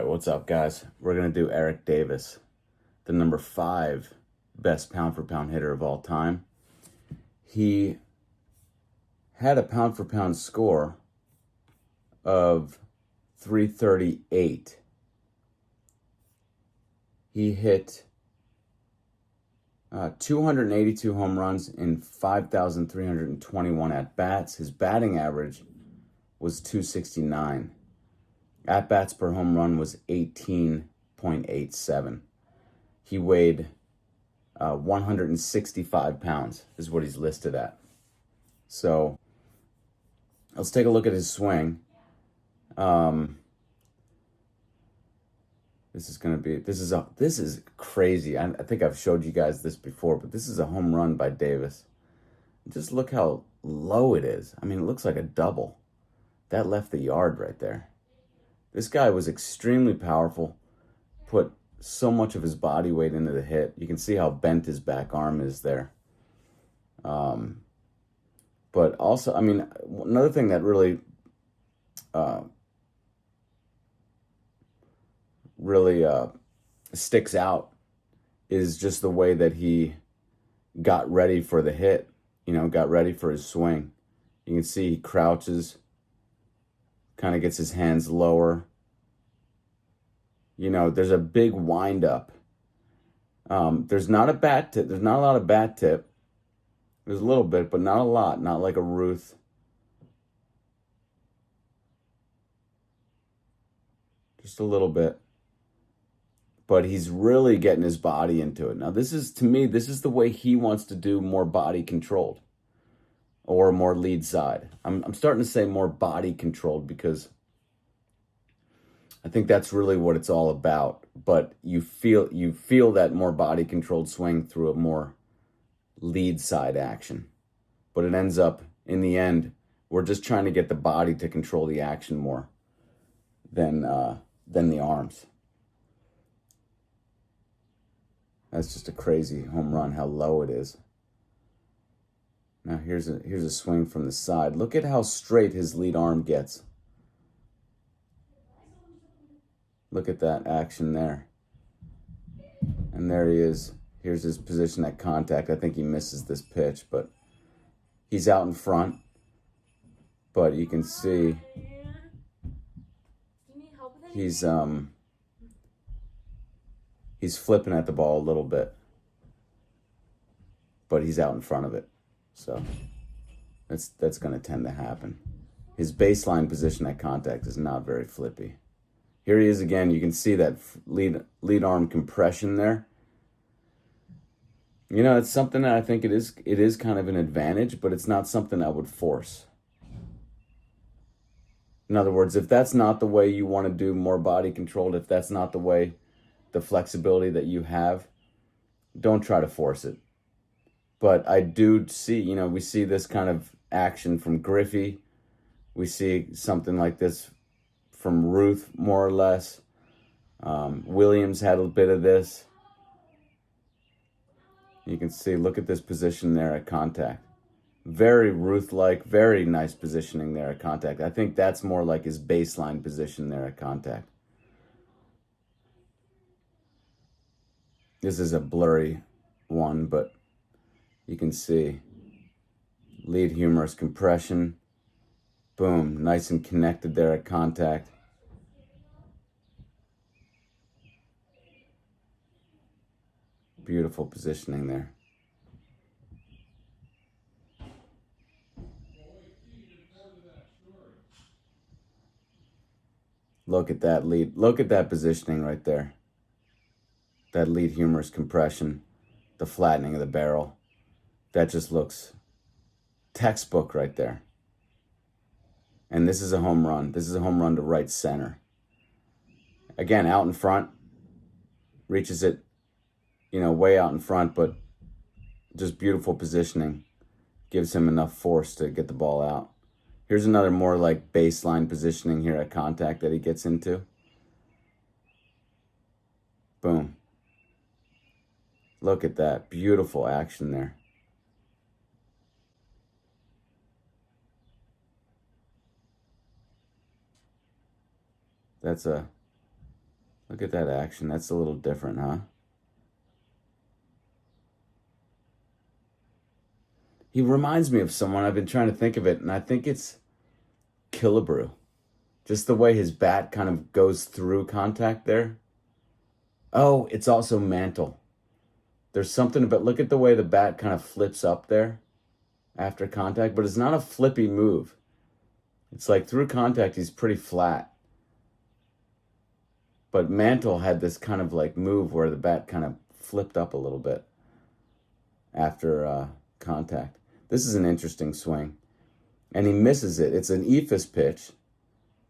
right, what's up, guys? We're going to do Eric Davis, the number 5 best pound for pound hitter of all time. He had a pound for pound score of 338. He hit 282 home runs in 5,321 at bats. His batting average was 269. At bats per home run was 18.87. He weighed 165 pounds is what he's listed at. So let's take a look at his swing. This is crazy. I think I've showed you guys this before, but this is a home run by Davis. Just look how low it is. I mean, it looks like a double. That left the yard right there. This guy was extremely powerful, put so much of his body weight into the hit. You can see how bent his back arm is there. But also, I mean, another thing that really sticks out is just the way that he got ready for the hit, got ready for his swing. You can see he crouches, kind of gets his hands lower. There's a big wind up. There's not a bat tip. There's not a lot of bat tip. There's a little bit, but not a lot. Not like a Ruth. Just a little bit. But he's really getting his body into it. Now, to me, this is the way he wants to do more body controlled or more lead side. I'm starting to say more body controlled because I think that's really what it's all about. But you feel that more body controlled swing through a more lead side action. But it ends up, in the end, we're just trying to get the body to control the action more than the arms. That's just a crazy home run, how low it is. Now here's a swing from the side. Look at how straight his lead arm gets. Look at that action there. And there he is. Here's his position at contact. I think he misses this pitch, but he's out in front. But you can see he's flipping at the ball a little bit, but he's out in front of it. So that's going to tend to happen. His baseline position at contact is not very flippy. Here he is again. You can see that lead arm compression there. It's something that I think it is kind of an advantage, but it's not something I would force. In other words, if that's not the way you want to do more body controlled, if that's not the flexibility that you have, don't try to force it. But I do see, we see this kind of action from Griffey. We see something like this from Ruth, more or less. Williams had a bit of this. You can see, look at this position there at contact. Very Ruth-like, very nice positioning there at contact. I think that's more like his baseline position there at contact. This is a blurry one, but you can see lead humerus compression. Boom, nice and connected there at contact. Beautiful positioning there. Look at that lead. Look at that positioning right there. That lead humerus compression, the flattening of the barrel. That just looks textbook right there. And this is a home run. This is a home run to right center. Again, out in front. Reaches it, way out in front, but just beautiful positioning. Gives him enough force to get the ball out. Here's another more like baseline positioning here at contact that he gets into. Boom. Look at that. Beautiful action there. That's a Look at that action. That's a little different, huh? He reminds me of someone. I've been trying to think of it, and I think it's Killebrew. Just the way his bat kind of goes through contact there. Oh, it's also Mantle. There's something about, look at the way the bat kind of flips up there after contact, but it's not a flippy move. It's like through contact, he's pretty flat. But Mantle had this kind of like move where the bat kind of flipped up a little bit after contact. This is an interesting swing. And he misses it. It's an eephus pitch.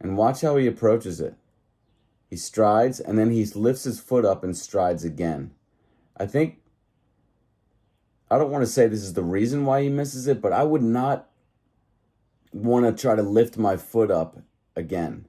And watch how he approaches it. He strides, and then he lifts his foot up and strides again. I don't want to say this is the reason why he misses it, but I would not want to try to lift my foot up again.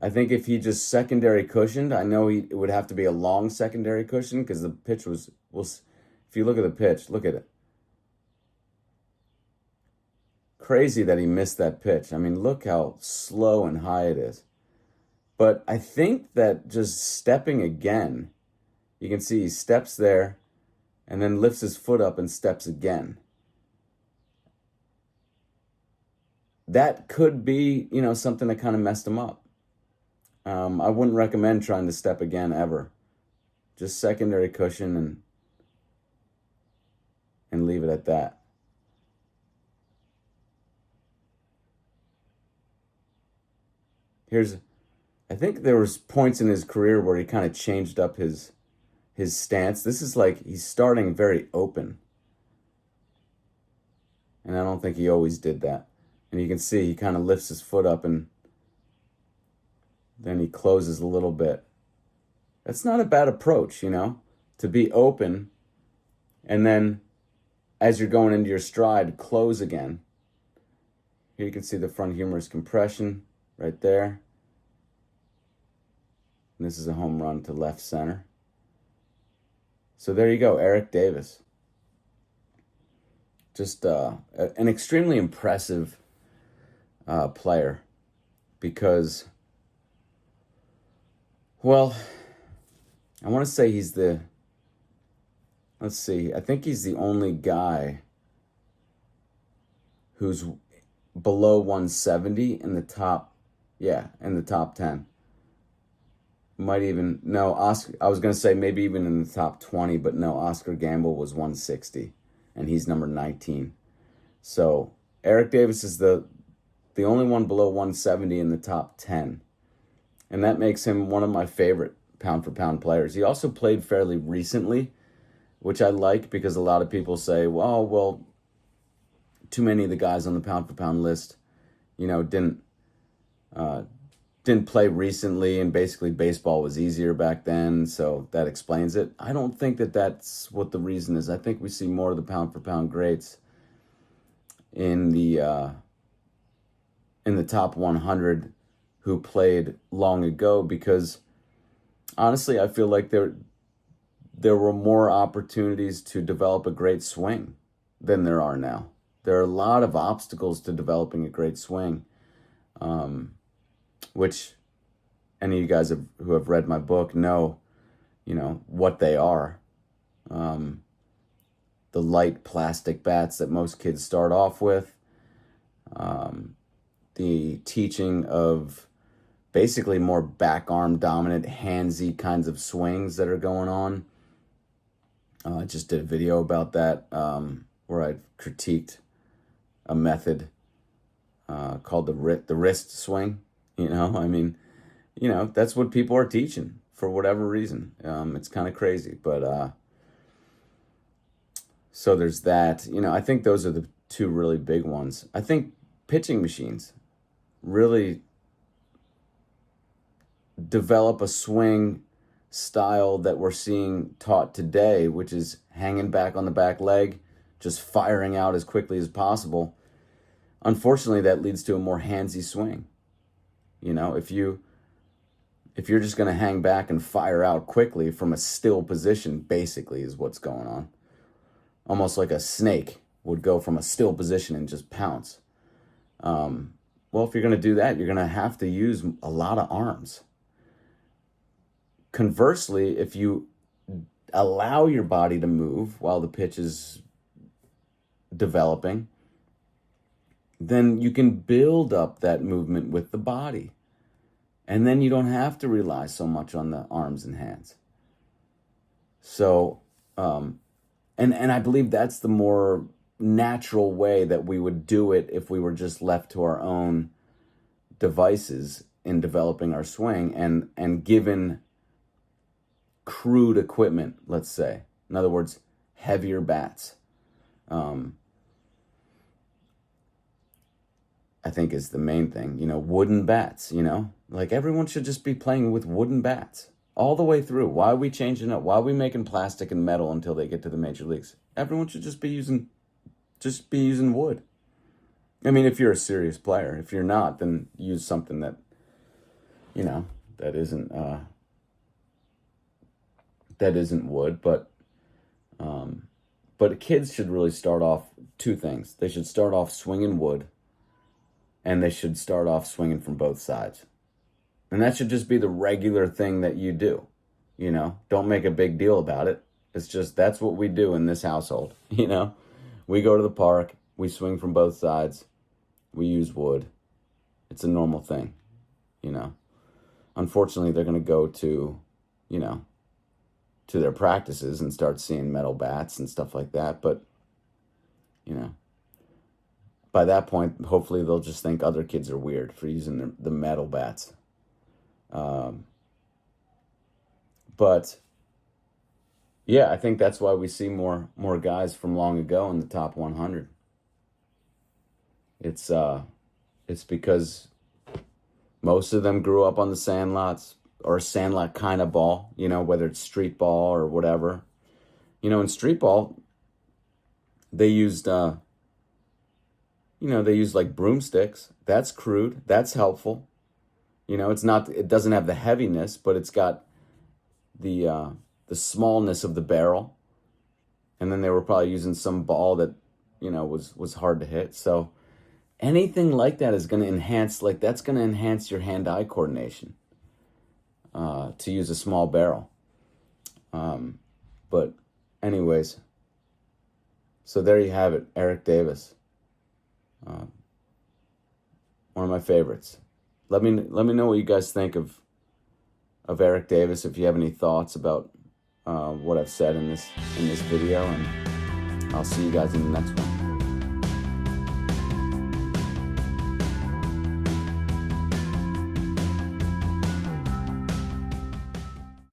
I think if he just secondary cushioned, I know it would have to be a long secondary cushion because the pitch was, if you look at the pitch, look at it. Crazy that he missed that pitch. I mean, look how slow and high it is. But I think that just stepping again, you can see he steps there and then lifts his foot up and steps again. That could be, something that kind of messed him up. I wouldn't recommend trying to step again ever. Just secondary cushion and leave it at that. I think there was points in his career where he kind of changed up his stance. This is like he's starting very open. And I don't think he always did that. And you can see he kind of lifts his foot up and then he closes a little bit. That's not a bad approach, to be open and then as you're going into your stride, close again. Here you can see the front humerus compression right there. And this is a home run to left center. So there you go, Eric Davis. Just an extremely impressive player because, well, I want to say I think he's the only guy who's below 170 in the top 10. Might even, no, Oscar, I was going to say maybe even in the top 20, but no, Oscar Gamble was 160, and he's number 19. So Eric Davis is the only one below 170 in the top 10, and that makes him one of my favorite pound-for-pound players. He also played fairly recently, which I like because a lot of people say, well, too many of the guys on the pound-for-pound list, didn't play recently, and basically baseball was easier back then, so that explains it. I don't think that that's what the reason is. I think we see more of the pound-for-pound greats in the top 100 who played long ago because, honestly, I feel like there were more opportunities to develop a great swing than there are now. There are a lot of obstacles to developing a great swing, which any of you guys who have read my book know, what they are. The light plastic bats that most kids start off with, the teaching of basically more back arm dominant, handsy kinds of swings that are going on. I just did a video about that where I critiqued a method called the wrist swing. That's what people are teaching for whatever reason. It's kind of crazy, but so there's that. I think those are the two really big ones. I think pitching machines really develop a swing style that we're seeing taught today, which is hanging back on the back leg, just firing out as quickly as possible. Unfortunately, that leads to a more handsy swing. If you're just going to hang back and fire out quickly from a still position, basically is what's going on. Almost like a snake would go from a still position and just pounce. Well, if you're going to do that, you're going to have to use a lot of arms. Conversely, if you allow your body to move while the pitch is developing, then you can build up that movement with the body. And then you don't have to rely so much on the arms and hands. So, and I believe that's the more natural way that we would do it if we were just left to our own devices in developing our swing and given crude equipment, let's say. In other words, heavier bats. I think is the main thing, wooden bats, like everyone should just be playing with wooden bats all the way through. Why are we changing up? Why are we making plastic and metal until they get to the major leagues? Everyone should just be using wood. I mean, if you're a serious player. If you're not, then use something that, that isn't wood. But kids should really start off two things. They should start off swinging wood, and they should start off swinging from both sides. And that should just be the regular thing that you do. Don't make a big deal about it. It's just, that's what we do in this household. We go to the park, we swing from both sides, we use wood. It's a normal thing, Unfortunately, they're going to go to, to their practices and start seeing metal bats and stuff like that. But, by that point, hopefully they'll just think other kids are weird for using the metal bats. But yeah, I think that's why we see more guys from long ago in the top 100. It's because most of them grew up on the sandlots or a sandlot kind of ball, whether it's street ball or whatever. In street ball, they used like broomsticks. That's crude. That's helpful. It doesn't have the heaviness, but it's got the smallness of the barrel. And then they were probably using some ball that, was hard to hit. So anything like that is going to enhance, that's going to enhance your hand-eye coordination, to use a small barrel. But anyways, so there you have it, Eric Davis. One of my favorites. Let me know what you guys think of Eric Davis. If you have any thoughts about what I've said in this video, and I'll see you guys in the next one.